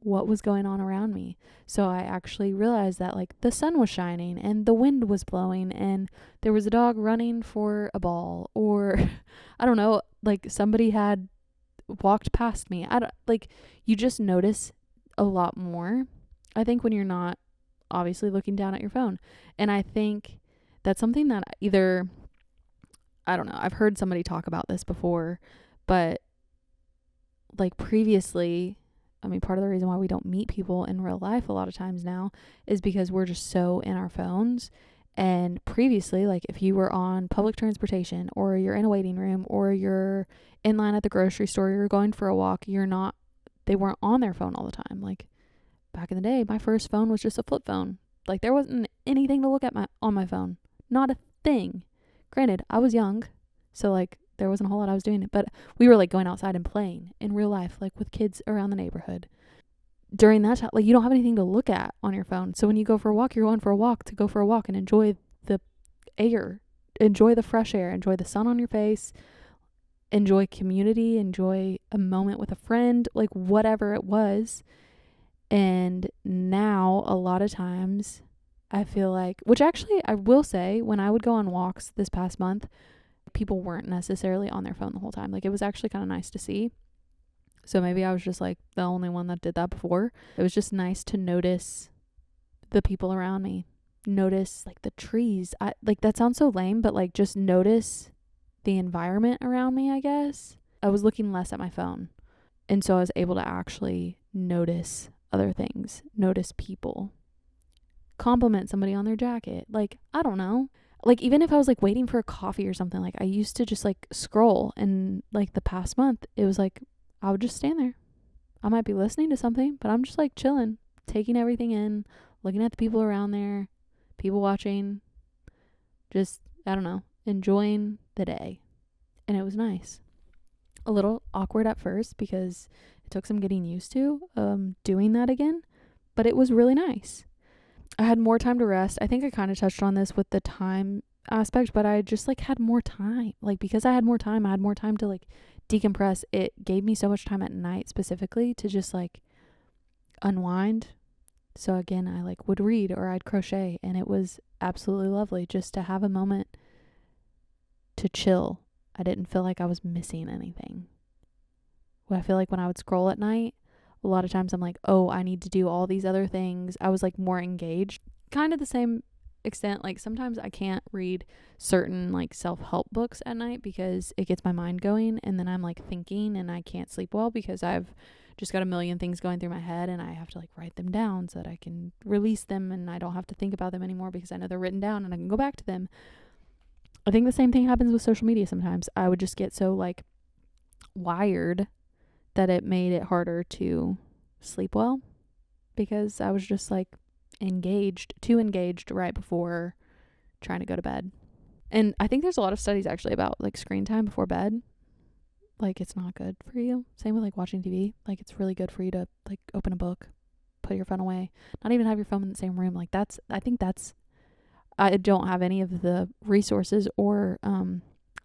what was going on around me. So I actually realized that like the sun was shining and the wind was blowing and there was a dog running for a ball, or I don't know, like somebody had walked past me. You just notice a lot more, I think, when you're not obviously looking down at your phone. And I think that's something that either, I don't know, I've heard somebody talk about this before, but like previously, I mean, part of the reason why we don't meet people in real life a lot of times now is because we're just so in our phones. And previously, like if you were on public transportation or you're in a waiting room or you're in line at the grocery store, you're going for a walk, they weren't on their phone all the time. Like back in the day, my first phone was just a flip phone. Like there wasn't anything to look at on my phone. Not a thing. Granted, I was young, so like there wasn't a whole lot I was doing, but we were like going outside and playing in real life, like with kids around the neighborhood. During that time, like you don't have anything to look at on your phone. So when you go for a walk, you're going for a walk to go for a walk and enjoy the air, enjoy the fresh air, enjoy the sun on your face, enjoy community, enjoy a moment with a friend, like whatever it was. And now a lot of times I feel like, which actually I will say, when I would go on walks this past month, people weren't necessarily on their phone the whole time. Like it was actually kind of nice to see. So maybe I was just like the only one that did that before. It was just nice to notice the people around me. Notice like the trees. Like that sounds so lame, but like just notice the environment around me, I guess. I was looking less at my phone. And so I was able to actually notice other things, notice people, compliment somebody on their jacket. Like, I don't know. Like, even if I was like waiting for a coffee or something, like I used to just like scroll, and like the past month, it was like I would just stand there. I might be listening to something, but I'm just like chilling, taking everything in, looking at the people around there, people watching, just, I don't know, enjoying the day. And it was nice. A little awkward at first because it took some getting used to doing that again, but it was really nice. I had more time to rest. I think I kind of touched on this with the time aspect, but I just like had more time. Like, because I had more time to like decompress. It gave me so much time at night specifically to just like unwind. So again, I like would read or I'd crochet, and it was absolutely lovely just to have a moment to chill. I didn't feel like I was missing anything. Well, I feel like when I would scroll at night, a lot of times I'm like, oh, I need to do all these other things. I was like more engaged. Kind of the same extent, like sometimes I can't read certain like self-help books at night because it gets my mind going, and then I'm like thinking and I can't sleep well because I've just got a million things going through my head, and I have to like write them down so that I can release them and I don't have to think about them anymore because I know they're written down and I can go back to them. I think the same thing happens with social media sometimes. I would just get so like wired that it made it harder to sleep well because I was just like too engaged right before trying to go to bed. And I think there's a lot of studies actually about like screen time before bed. Like, it's not good for you. Same with like watching TV. Like, it's really good for you to like open a book, put your phone away, not even have your phone in the same room. Like, I don't have any of the resources or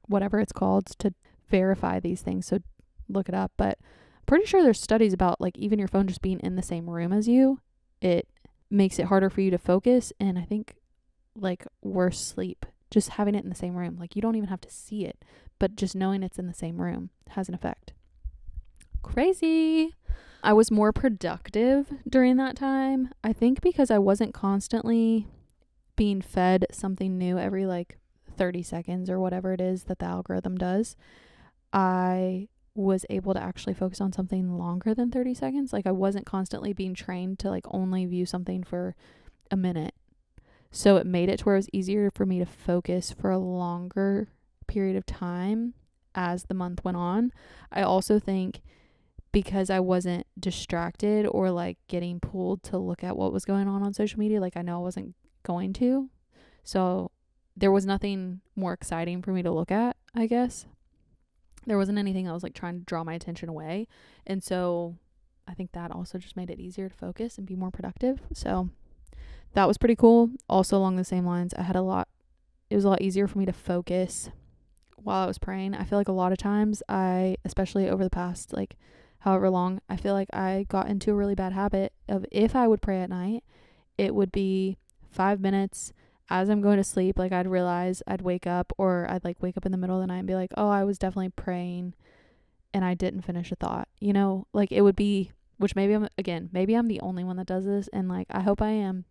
whatever it's called to verify these things, so look it up. But I'm pretty sure there's studies about like even your phone just being in the same room as you, it makes it harder for you to focus, and I think like worse sleep. Just having it in the same room, like you don't even have to see it, but just knowing it's in the same room has an effect. Crazy. I was more productive during that time, I think, because I wasn't constantly being fed something new every like 30 seconds or whatever it is that the algorithm does. I was able to actually focus on something longer than 30 seconds. Like, I wasn't constantly being trained to like only view something for a minute. So it made it to where it was easier for me to focus for a longer period of time as the month went on. I also think because I wasn't distracted or like getting pulled to look at what was going on social media, like I know I wasn't going to. So there was nothing more exciting for me to look at, I guess. There wasn't anything that was like trying to draw my attention away. And so I think that also just made it easier to focus and be more productive. So that was pretty cool. Also along the same lines, it was a lot easier for me to focus while I was praying. I feel like a lot of times especially over the past like however long, I feel like I got into a really bad habit of, if I would pray at night, it would be 5 minutes as I'm going to sleep. Like, I'd realize I'd wake up, or I'd like wake up in the middle of the night and be like, oh, I was definitely praying and I didn't finish a thought, like it would be, which maybe I'm the only one that does this. And like, I hope I am,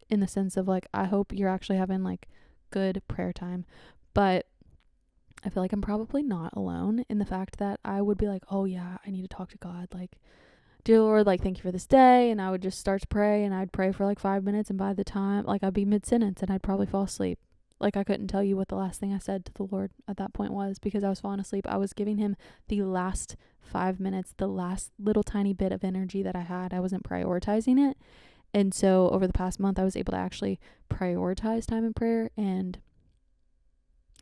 in the sense of like, I hope you're actually having like good prayer time. But I feel like I'm probably not alone in the fact that I would be like, oh yeah, I need to talk to God. Like, dear Lord, like, thank you for this day. And I would just start to pray, and I'd pray for like 5 minutes. And by the time, like, I'd be mid-sentence and I'd probably fall asleep. Like, I couldn't tell you what the last thing I said to the Lord at that point was, because I was falling asleep. I was giving him the last 5 minutes, the last little tiny bit of energy that I had. I wasn't prioritizing it. And so over the past month, I was able to actually prioritize time in prayer, and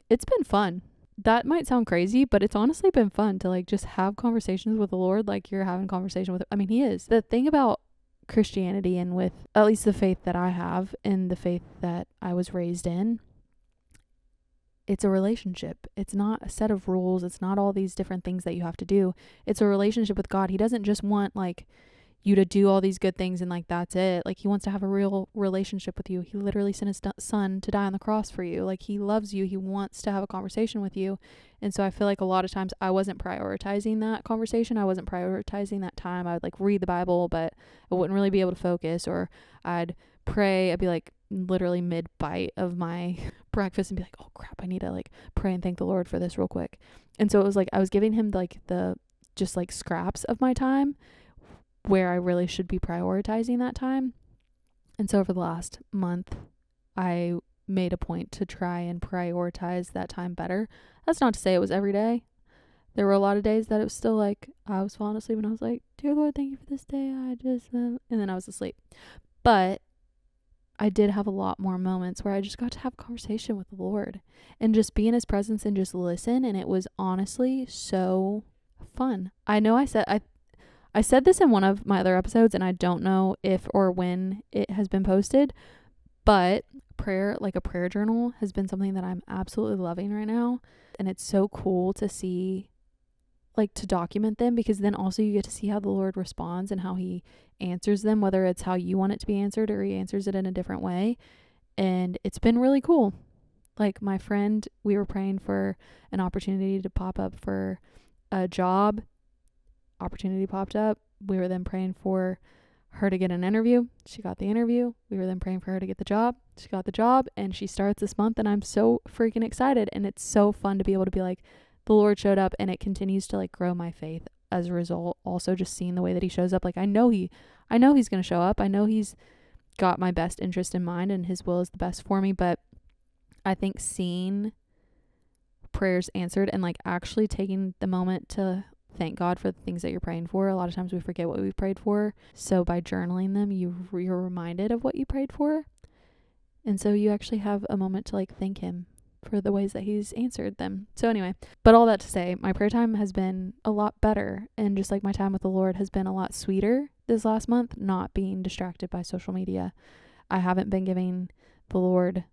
it's been fun. That might sound crazy, but it's honestly been fun to like just have conversations with the Lord like you're having conversation with, I mean, he is. The thing about Christianity, and with at least the faith that I have and the faith that I was raised in, it's a relationship. It's not a set of rules. It's not all these different things that you have to do. It's a relationship with God. He doesn't just want like you to do all these good things and like that's it. Like, he wants to have a real relationship with you. He literally sent his son to die on the cross for you. Like, he loves you. He wants to have a conversation with you. And so I feel like a lot of times I wasn't prioritizing that conversation. I wasn't prioritizing that time. I would like read the Bible, but I wouldn't really be able to focus. Or I'd pray. I'd be like literally mid bite of my breakfast and be like, oh crap, I need to like pray and thank the Lord for this real quick. And so it was like I was giving him like the just like scraps of my time where I really should be prioritizing that time. And so over the last month, I made a point to try and prioritize that time better. That's not to say it was every day. There were a lot of days that it was still like I was falling asleep and I was like, dear Lord, thank you for this day. I just, and then I was asleep. But I did have a lot more moments where I just got to have a conversation with the Lord and just be in his presence and just listen. And it was honestly so fun. I know I said this in one of my other episodes, and I don't know if or when it has been posted, but prayer, like a prayer journal, has been something that I'm absolutely loving right now. And it's so cool to see, like, to document them, because then also you get to see how the Lord responds and how he answers them, whether it's how you want it to be answered or he answers it in a different way. And it's been really cool. Like, my friend, we were praying for an opportunity to pop up for a job. Opportunity popped up. We were then praying for her to get an interview. She got the interview. We were then praying for her to get the job. She got the job, and she starts this month, and I'm so freaking excited. And it's so fun to be able to be like, the Lord showed up, and it continues to like grow my faith as a result. Also, just seeing the way that he shows up, like I know he's going to show up. I know he's got my best interest in mind, and his will is the best for me. But I think seeing prayers answered and like actually taking the moment to thank God for the things that you're praying for. A lot of times we forget what we prayed for. So by journaling them, you're reminded of what you prayed for. And so you actually have a moment to like thank him for the ways that he's answered them. So anyway, but all that to say, my prayer time has been a lot better. And just like my time with the Lord has been a lot sweeter this last month, not being distracted by social media. I haven't been giving the Lord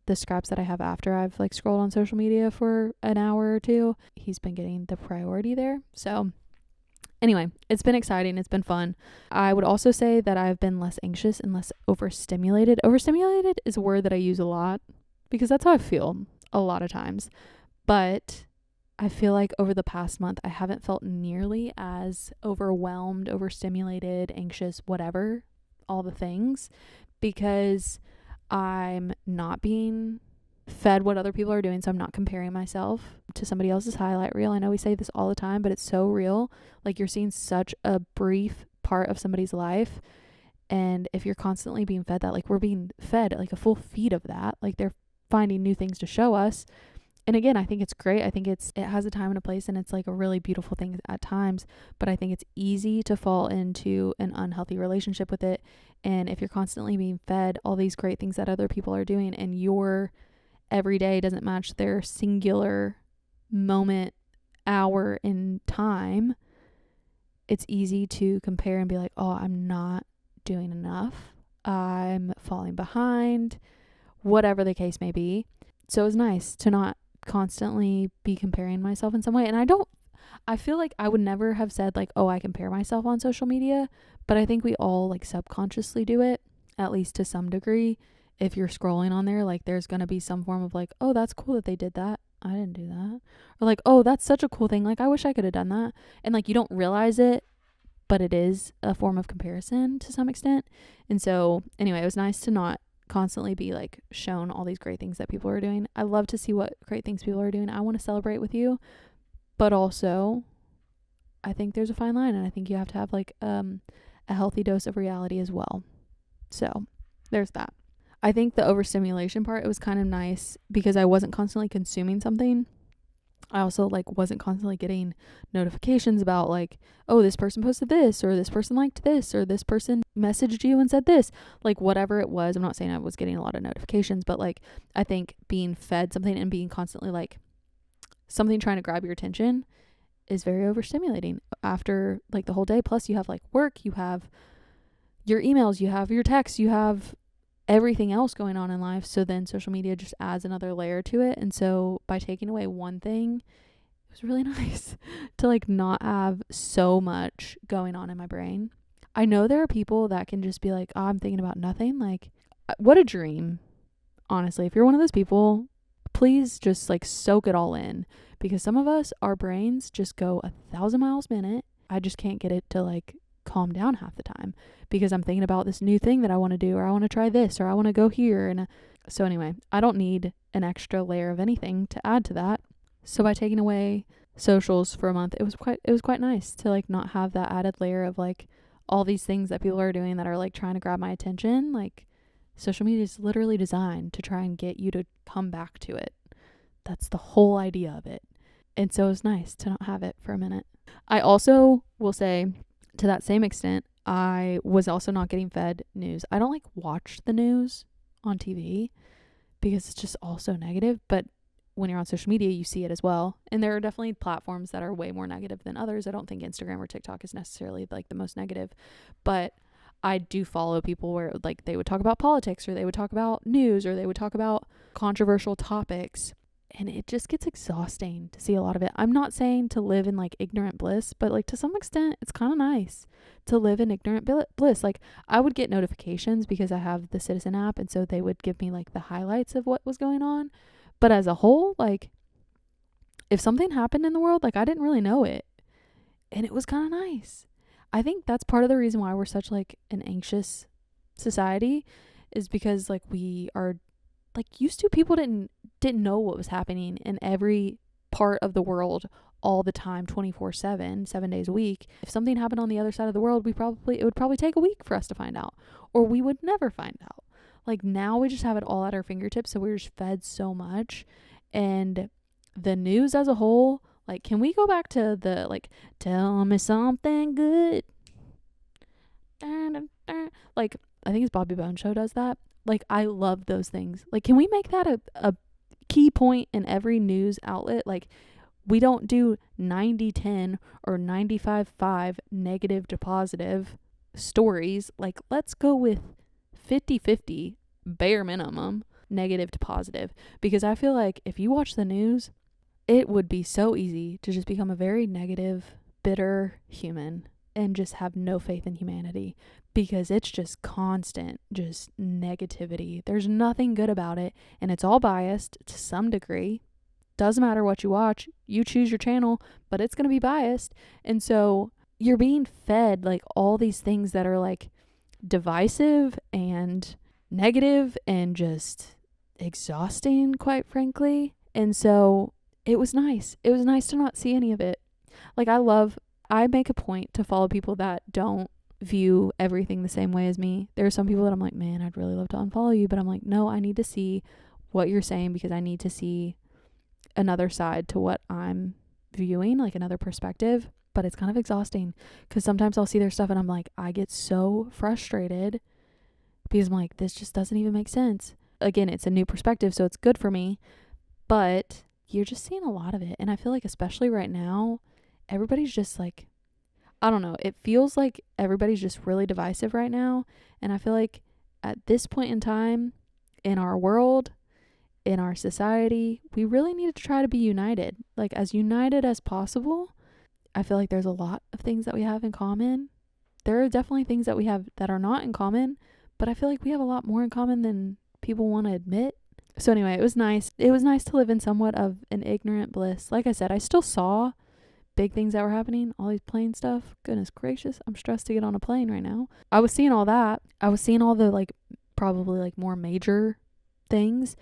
the scraps that I have after I've like scrolled on social media for an hour or two. He's been getting the priority there. So anyway, it's been exciting. It's been fun. I would also say that I've been less anxious and less overstimulated. Overstimulated is a word that I use a lot because that's how I feel a lot of times. But I feel like over the past month, I haven't felt nearly as overwhelmed, overstimulated, anxious, whatever, all the things, because I'm not being fed what other people are doing. So I'm not comparing myself to somebody else's highlight reel. I know we say this all the time, but it's so real. Like, you're seeing such a brief part of somebody's life. And if you're constantly being fed that, like we're being fed like a full feed of that, like they're finding new things to show us. And again, I think it's great. I think it has a time and a place, and it's like a really beautiful thing at times, but I think it's easy to fall into an unhealthy relationship with it. And if you're constantly being fed all these great things that other people are doing and your every day doesn't match their singular moment, hour in time, it's easy to compare and be like, oh, I'm not doing enough. I'm falling behind, whatever the case may be. So it's nice to not constantly be comparing myself in some way. And I feel like I would never have said like, oh, I compare myself on social media, but I think we all like subconsciously do it, at least to some degree. If you're scrolling on there, like there's going to be some form of like, oh, that's cool that they did that. I didn't do that. Or like, oh, that's such a cool thing. Like, I wish I could have done that. And like, you don't realize it, but it is a form of comparison to some extent. And so anyway, it was nice to not constantly be like shown all these great things that people are doing. I love to see what great things people are doing. I want to celebrate with you, but also I think there's a fine line, and I think you have to have like a healthy dose of reality as well. So there's that. I think the overstimulation part, it was kind of nice because I wasn't constantly consuming something. I also like wasn't constantly getting notifications about like, oh, this person posted this, or this person liked this, or this person messaged you and said this, like whatever it was. I'm not saying I was getting a lot of notifications, but like I think being fed something and being constantly like something trying to grab your attention is very overstimulating after like the whole day. Plus you have like work, you have your emails, you have your texts, you have everything else going on in life. So then social media just adds another layer to it. And so by taking away one thing, it was really nice to like not have so much going on in my brain. I know there are people that can just be like, oh, I'm thinking about nothing. Like, what a dream. Honestly, if you're one of those people, please just like soak it all in, because some of us, our brains just go 1,000 miles a minute. I just can't get it to like calm down half the time because I'm thinking about this new thing that I want to do, or I want to try this, or I want to go here. And so anyway, I don't need an extra layer of anything to add to that. So by taking away socials for a month, it was quite nice to like not have that added layer of like all these things that people are doing that are like trying to grab my attention. Like social media is literally designed to try and get you to come back to it. That's the whole idea of it. And so it was nice to not have it for a minute. I also will say, to that same extent, I was also not getting fed news. I don't like watch the news on TV because it's just all so negative. But when you're on social media, you see it as well. And there are definitely platforms that are way more negative than others. I don't think Instagram or TikTok is necessarily like the most negative. But I do follow people where like they would talk about politics, or they would talk about news, or they would talk about controversial topics. And it just gets exhausting to see a lot of it. I'm not saying to live in like ignorant bliss, but like to some extent, it's kind of nice to live in ignorant bliss. Like I would get notifications because I have the Citizen app. And so they would give me like the highlights of what was going on. But as a whole, like if something happened in the world, like I didn't really know it. And it was kind of nice. I think that's part of the reason why we're such like an anxious society, is because like we are like used to, people didn't know what was happening in every part of the world all the time, 24/7, 7 days a week. If something happened on the other side of the world, it would probably take a week for us to find out, or we would never find out. Like now we just have it all at our fingertips, so we're just fed so much. And the news as a whole, like, can we go back to the like, tell me something good? Like, I think it's Bobby Bones Show does that. Like, I love those things. Like, can we make that a key point in every news outlet? Like, we don't do 90-10 or 95-5 negative to positive stories. Like, let's go with 50-50 bare minimum negative to positive. Because I feel like if you watch the news, it would be so easy to just become a very negative, bitter human and just have no faith in humanity, because it's just constant, just negativity. There's nothing good about it, and it's all biased to some degree. Doesn't matter what you watch, you choose your channel, but it's going to be biased. And so you're being fed like all these things that are like divisive and negative and just exhausting, quite frankly. And so it was nice. It was nice to not see any of it. Like I make a point to follow people that don't view everything the same way as me. There are some people that I'm like, man, I'd really love to unfollow you. But I'm like, no, I need to see what you're saying, because I need to see another side to what I'm viewing, like another perspective. But it's kind of exhausting, because sometimes I'll see their stuff and I'm like, I get so frustrated because I'm like, this just doesn't even make sense. Again, it's a new perspective, so it's good for me. But you're just seeing a lot of it. And I feel like especially right now, everybody's just like, I don't know, it feels like everybody's just really divisive right now. And I feel like at this point in time in our world, in our society, we really need to try to be united, like as united as possible. I feel like there's a lot of things that we have in common. There are definitely things that we have that are not in common, but I feel like we have a lot more in common than people want to admit. So anyway, it was nice. It was nice to live in somewhat of an ignorant bliss. Like I said, I still saw big things that were happening, all these plane stuff. Goodness gracious, I'm stressed to get on a plane right now. I was seeing all that. I was seeing all the like probably like more major things,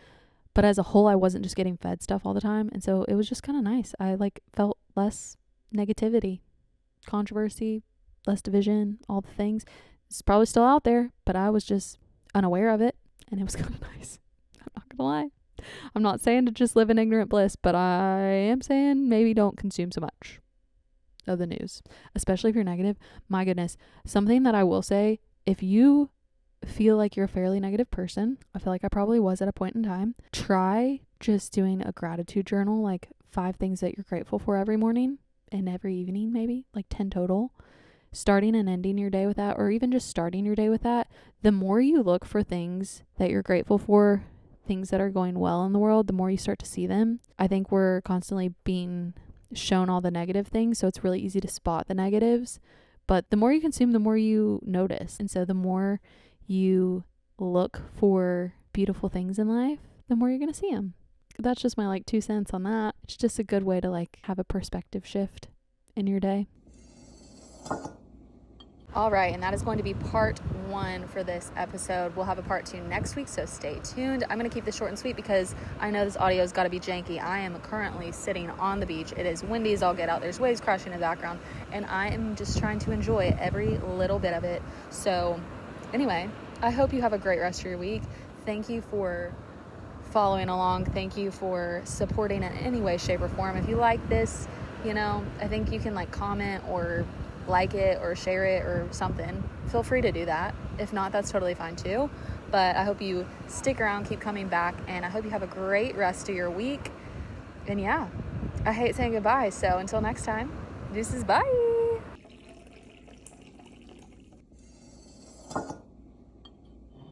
but as a whole, I wasn't just getting fed stuff all the time. And so it was just kind of nice. I like felt less negativity, controversy, less division, all the things. It's probably still out there, but I was just unaware of it, and it was kind of nice. I'm not gonna lie. I'm not saying to just live in ignorant bliss, but I am saying maybe don't consume so much of the news, especially if you're negative. My goodness. Something that I will say, if you feel like you're a fairly negative person, I feel like I probably was at a point in time, try just doing a gratitude journal, like 5 things that you're grateful for every morning and every evening, maybe like 10 total. Starting and ending your day with that, or even just starting your day with that. The more you look for things that you're grateful for, things that are going well in the world, the more you start to see them. I think we're constantly being shown all the negative things, so it's really easy to spot the negatives. But the more you consume, the more you notice. And so the more you look for beautiful things in life, the more you're going to see them. That's just my like 2 cents on that. It's just a good way to like have a perspective shift in your day. All right, and that is going to be part 1 for this episode. We'll have a part 2 next week, so stay tuned. I'm going to keep this short and sweet because I know this audio's got to be janky. I am currently sitting on the beach. It is windy as all get out. There's waves crashing in the background, and I am just trying to enjoy every little bit of it. So anyway, I hope you have a great rest of your week. Thank you for following along. Thank you for supporting in any way, shape, or form. If you like this, I think you can comment or like it or share it or something. Feel free to do that. If not, that's totally fine too. But I hope you stick around, keep coming back, and I hope you have a great rest of your week. And yeah, I hate saying goodbye. So until next time, deuces, bye.